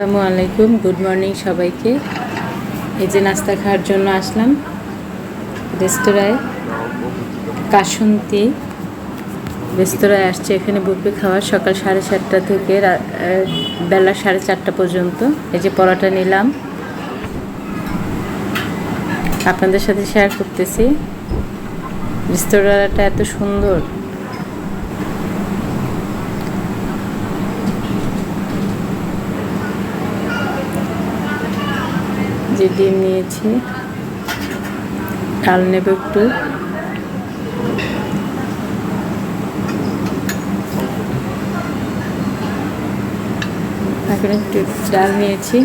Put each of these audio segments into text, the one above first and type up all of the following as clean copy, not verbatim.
আসসালামু আলাইকুম, good morning সবাইকে। এই যে নাস্তা খাওয়ার জন্য আসলাম রেস্তোরাঁয়, কাসন্তী রেস্তোরাঁয় আসছে। এখানে বুফে খাওয়ার সকাল 7:30 থেকে বেলা 4:30 পর্যন্ত। এই যে পরোটা নিলাম, আপনাদের সাথে শেয়ার করতেছি। রেস্তোরাঁটা এত সুন্দর, যে ডিম নিয়েছি, ডাল নেব একটু, এখন একটু ডাল নিয়েছি।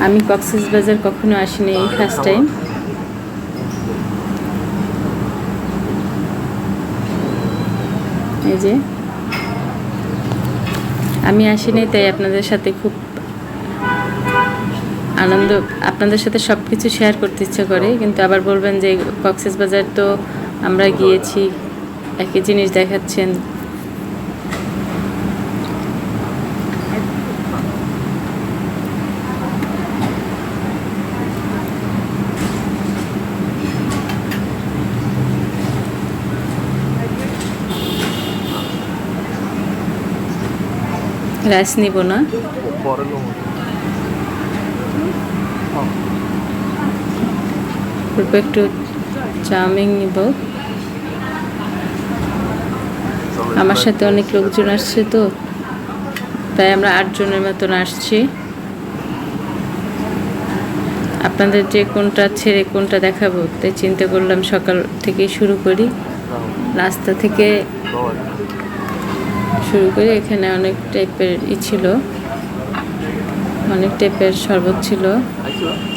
আমি কক্সবাজার কখনো আসিনি, এই ফার্স্ট টাইম। এই যে আমি আসিনি, তাই আপনাদের সাথে খুব আনন্দ, আপনাদের সাথে সব কিছু শেয়ার করতে ইচ্ছা করে, কিন্তু আবার বলবেন যে কক্সবাজার তো আমরা গিয়েছি, একই জিনিস দেখাচ্ছেন। রাইস নিব না, একটু চাউমিন নিব। আমার সাথে অনেক লোকজন আসছে, তো তাই আমরা 8 জনের মতন আসছি। আপনাদের যে কোনটা ছেড়ে কোনটা দেখাবো, তাই চিন্তা করলাম সকাল থেকেই শুরু করি। নাস্তা থেকে শুরু করি। এখানে অনেক টাইপের ছিল, অনেক টাইপের শরবত ছিল।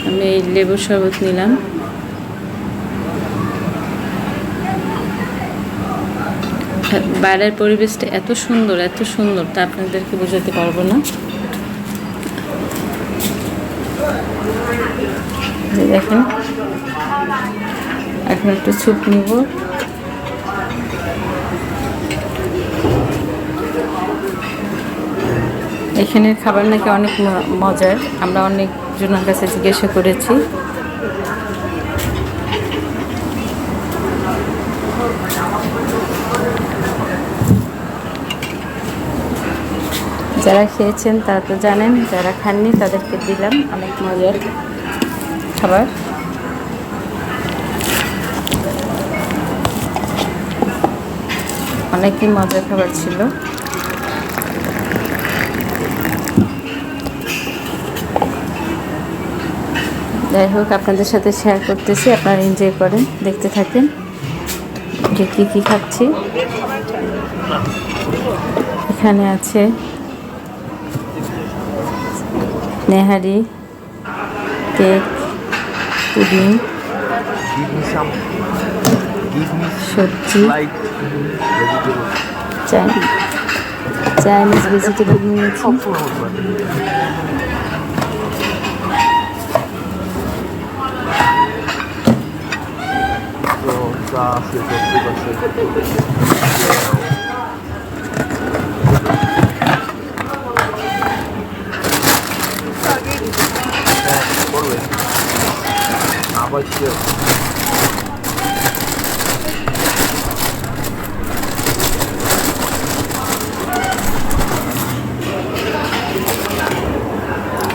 আমি এই লেবুর শরবত নিলাম। বাইরের পরিবেশটা এত সুন্দর, এত সুন্দর, তা আপনাদেরকে বোঝাতে পারবো না। দেখেন, এখন একটু স্যুপ নিব। এখানের খাবার নাকি অনেক মজার, আমরা অনেকজনের কাছে জিজ্ঞাসা করেছি। যারা খেয়েছেন তারা তো জানেন, যারা খাননি তাদেরকে দিলাম। অনেক মজার খাবার। অনেকই মজার খাবার ছিল। যাই হোক, আপনাদের সাথে শেয়ার করতেছি, আপনারা এনজয় করেন, দেখতে থাকেন যে কী কী খাচ্ছি। এখানে আছে নেহারি, কেক, পুডিং, সবজি, চাইনিজ ভেজিটেবল নিয়েছি।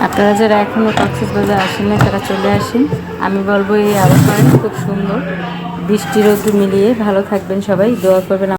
আপনারা যারা এখনও কক্সবাজার আসেন না, তারা চলে আসেন। আমি বলবো এই আবহাওয়া খুব সুন্দর, বৃষ্টি রোদ মিলিয়ে। ভালো থাকবেন সবাই, দোয়া করবেন।